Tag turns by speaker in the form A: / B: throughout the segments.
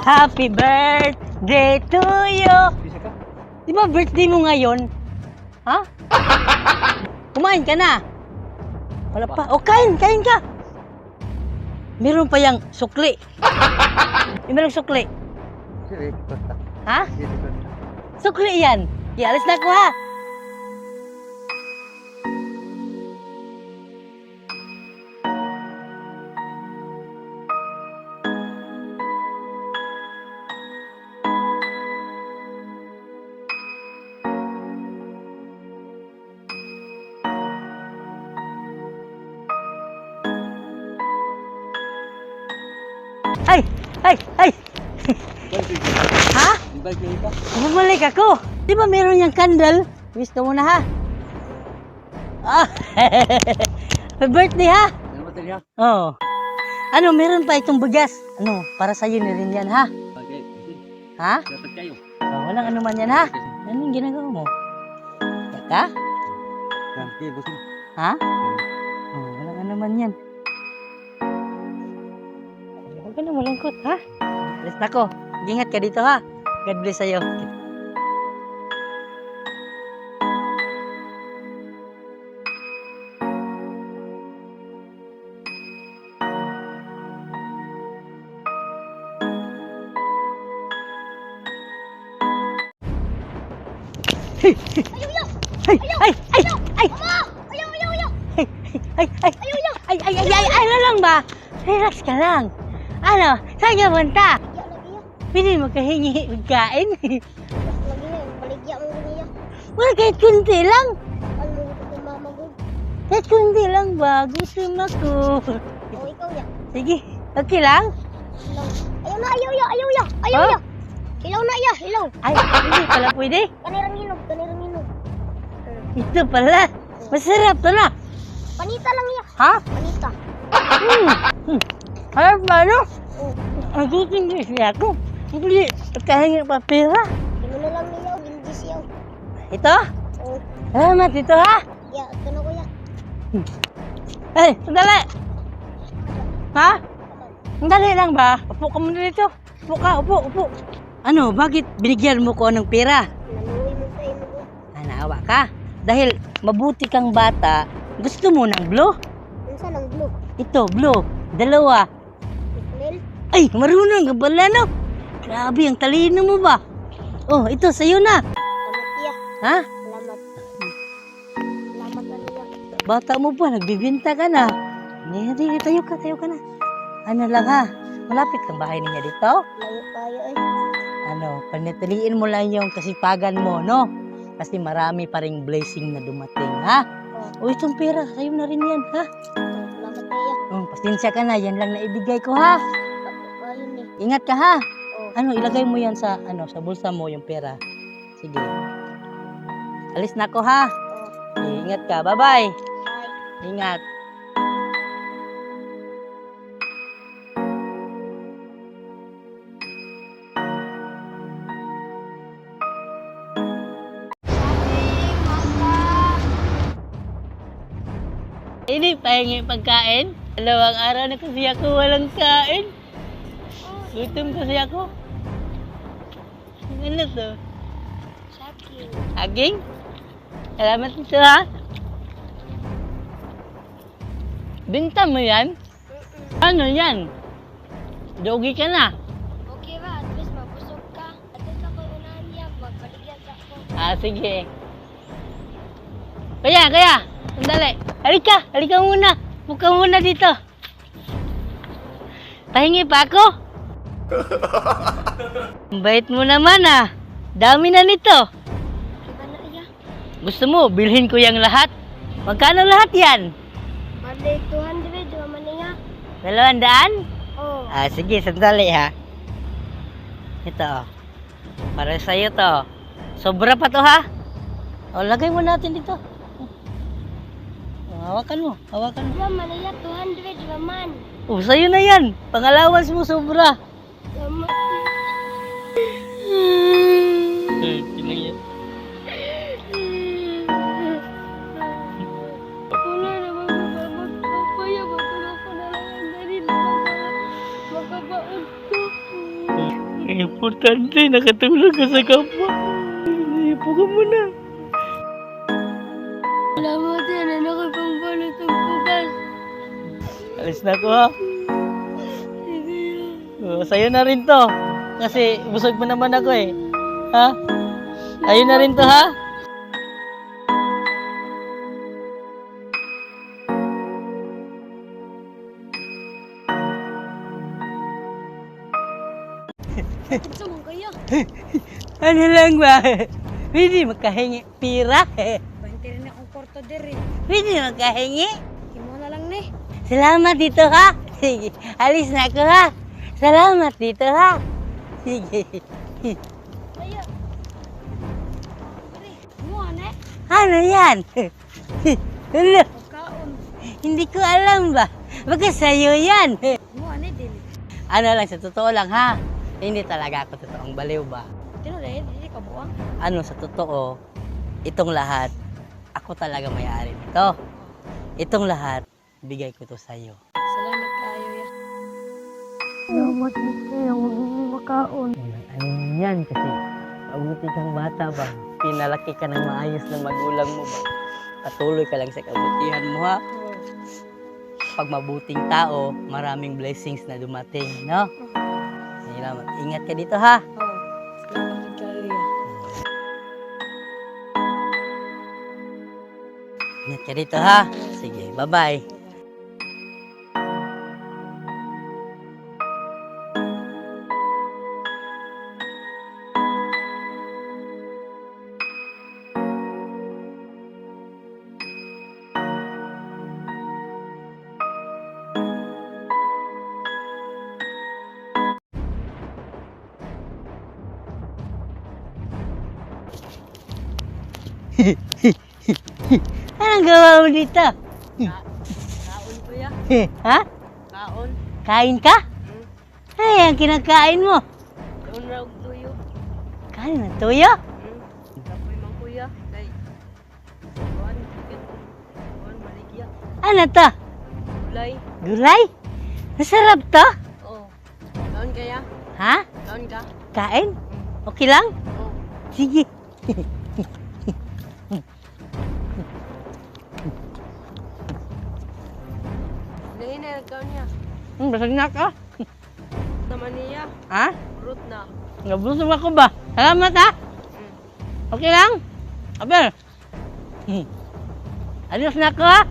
A: Happy birthday to you. Di ba birthday mo ngayon? Ha? Kumain ka na? Wala pa. O, kain ka. Meron pa yang sukli. Meron sukli. Ha? Sukli yan. Alis na ko ha. Ay! Ha? Bumalik ako. Di ba meron yung candle? Wish ka muna ha. Ah, happy birthday ha. Oo. Ano, meron pa itong bigas. Ano, para sa'yo na rin yan ha. Ha? Oh, walang ano man yan ha. Anong ginagawa mo? Kaka? Ha? Oh, walang ano man yan. Huwag ka na malungkot ha. Alis na ko. Ingat ka dito ha. God bless sa'yo. Ay, ano lang ba? Relax ka lang. Ano, saan ka punta? Pwede magkahingi, magkain.
B: Baligya mo niya.
A: Wala, kahit kunti lang.
B: Ano ko mama ko?
A: Kahit kunti lang ba? Gutom ako.
B: O ikaw ya.
A: Sige, okay lang?
B: Ayaw ya.
A: Oh?
B: Hilaw na ya, hilaw.
A: Ay, hindi pala pwede.
B: Kanirang hinog.
A: Ito pala. Masarap to na.
B: Panita lang ya.
A: Ha?
B: Panita.
A: Harap ba ano?
B: Oh.
A: Ang gutom din siya ako. Hindi, pagkahingi pa pera.
B: Di mo na lang niyaw, hindi siyaw.
A: Ito?
B: Oh.
A: Salamat ito ha.
B: Ya, ito na ko ya.
A: Ay, sandali. Ha? Sandali lang ba? Upo ka muna dito. Upo ka, upo. Ano, bakit binigyan mo ko ng pera?
B: Naluwi mo sa imo ko.
A: Naawa ka? Dahil mabuti kang bata, gusto mo ng blue?
B: Minsan ang blue.
A: Ito, blue. Dalawa.
B: Nil.
A: Ay, marunong ka pala, no? Grabe, ang talino mo ba? Oh, ito, sa'yo na.
B: Salamat ya.
A: Ha?
B: Salamat. Salamat ano ya.
A: Bata mo pa, nagbibinta ka na. Hindi, tayo ka na. Ano lang ha? Malapit kang bahay niya dito?
B: Layo kaya eh.
A: Ano, panatiliin mo lang yung kasipagan mo, no? Kasi marami pa ring blessing na dumating, ha? O, itong pera, sa'yo na rin yan, ha?
B: Salamat ya.
A: Pasensya ka na, yan lang na ibigay ko, ha?
B: Ayun eh.
A: Ingat ka, ha?
B: Oh.
A: Ano, ilagay mo yan sa, sa bulsa mo, yung pera. Sige. Alis na ko, ha?
B: Oh.
A: Ingat ka, bye-bye.
B: Bye.
A: Ingat. Ini pahingi pagkain. Dalawang araw na kasi ako walang kain. Gutom kasi ako. Ano to?
B: Sakit.
A: Aging? Salamat nito ha. Binta mo yan? Ano yan? Dogi ka na.
B: Okay ba? At least mabusog ka. At least ako unahan niya. Magpaligyan sa ako.
A: Sige. Kaya. Sandali. Halika muna. Buka muna dito. Pahingi pa ako? Ang bait mo naman ah. Dami na nito.
B: Diba na iya?
A: Gusto mo, bilhin ko yung lahat? Magkano lahat yan?
B: Balik 200. Diba man niya?
A: 200?
B: Oh.
A: Sige, sandali ha. Ito. Para sa'yo to. Sobra pa to ha. Lagay mo natin dito. Hawakan mo.
B: Diba man niya? 200. Diba man?
A: Sa'yo na yan. Pangalawas mo sobra.
B: Salamat. Wala naman ba magpapaya? Matulog ko na lang ang ganito para makabaon ko.
A: Importante, nakatulong ka sa kapwa. Ipo ka muna.
B: Salamat yan. Ano ko pang balot ang bukas?
A: Alis na ako ha. Sa'yo na rin to. Kasi busog mo naman ako eh. Ha? Sa'yo na rin to ha.
B: Gusto mo kayo?
A: Ano lang ba? Pwede makahingi pira.
B: Banti rin akong kwarto diri.
A: Pwede makahingi.
B: Imo na lang ni.
A: Salamat dito ha. Sige, alis na ako ha. Salamat dito ha. Sige.
B: Kayo. Imo ane?
A: Ano yan? Ano?
B: Pagkaon.
A: Hindi ko alam ba? Baka sa'yo yan.
B: Imo ane din.
A: Ano lang, sa totoo lang ha. Hindi talaga ako totoong baliw ba?
B: Tino dahil hindi ka buwang.
A: Ano sa totoo, itong lahat, ako talaga may-ari nito. Itong lahat, bigay ko to sa'yo.
B: Salamat kayo ya. Salamat kayo. Huwag mo makaon.
A: Ano yan kasi, mabuti kang bata ba? Pinalaki ka ng maayos ng magulang mo ba? Patuloy ka lang sa kabutihan mo ha. Pag mabuting tao, maraming blessings na dumating, no? Salamat. Ingat ka dito ha.
B: Salamat kayo ya.
A: Ingat ka dito ha. Sige, bye-bye. Anong gawa mo dito?
B: Kaon ko ya.
A: Ha?
B: Kaon.
A: Kain ka? Ay, ang kinakain mo.
B: Kaon raw tuyo.
A: Kain ng tuyo?
B: Kapoy mang kuya. Kay. Kuan. Kuan maligya.
A: Ano to?
B: Ulay.
A: Gulay? Masarap to?
B: Oh. Kaon kaya?
A: Ha?
B: Kaon ka?
A: Kain? Okay lang?
B: Oh.
A: Sige.
B: Dahil na kaon niya.
A: Basag na ka.
B: Naman niya.
A: Ha?
B: Fruit na.
A: Nabusog ako ba? Salamat ha? Okay lang? Aber. Adios na ako ha?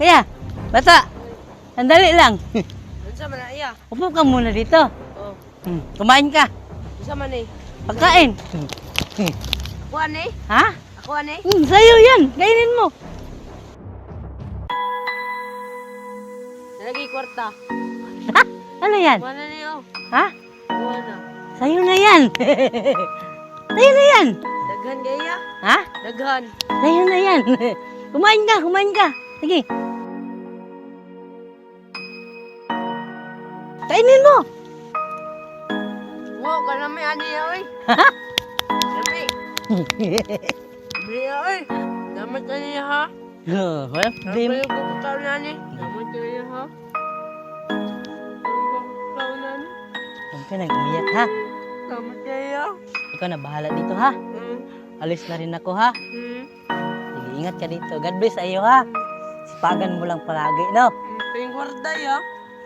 A: Kaya, bata, sandali lang.
B: Unsa man na iya?
A: Upo ka muna dito.
B: Oh.
A: Kumain ka.
B: Unsa man ni?
A: Pagkain.
B: Ako ani?
A: Ha?
B: Ako ani?
A: Sa'yo yan. Kainin mo.
B: Nalagi kwarta.
A: Ha? Ano yan?
B: Mana niyo?
A: Ha?
B: Kuha na.
A: Sa'yo na yan. Sa'yo na yan.
B: Daghan kaya?
A: Ha?
B: Daghan.
A: Sa'yo na yan. Kumain ka, kumain ka. Sige. Kainin mo.
B: Wow, ka na may ani ya oy.
A: Ha?
B: Dami. Biya oy. Damat ka niya ha.
A: Wala
B: Dami
A: problema.
B: yung puputaw na ni. Damat ka niya ha. Puputaw na ni.
A: Huwag ka nang umiyak ha.
B: Damat ka niya.
A: Ikaw na bahala dito ha. Alis na rin ako ha. Sige, ingat ka dito. God bless sa iyo ha. Sipagan mo lang palagi, no?
B: Ping kwarta ya.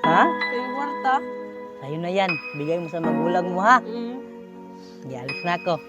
A: Ha?
B: Ping kwarta.
A: Sa'yo na yan. Bigay mo sa magulang mo ha. Sige, alis na ako.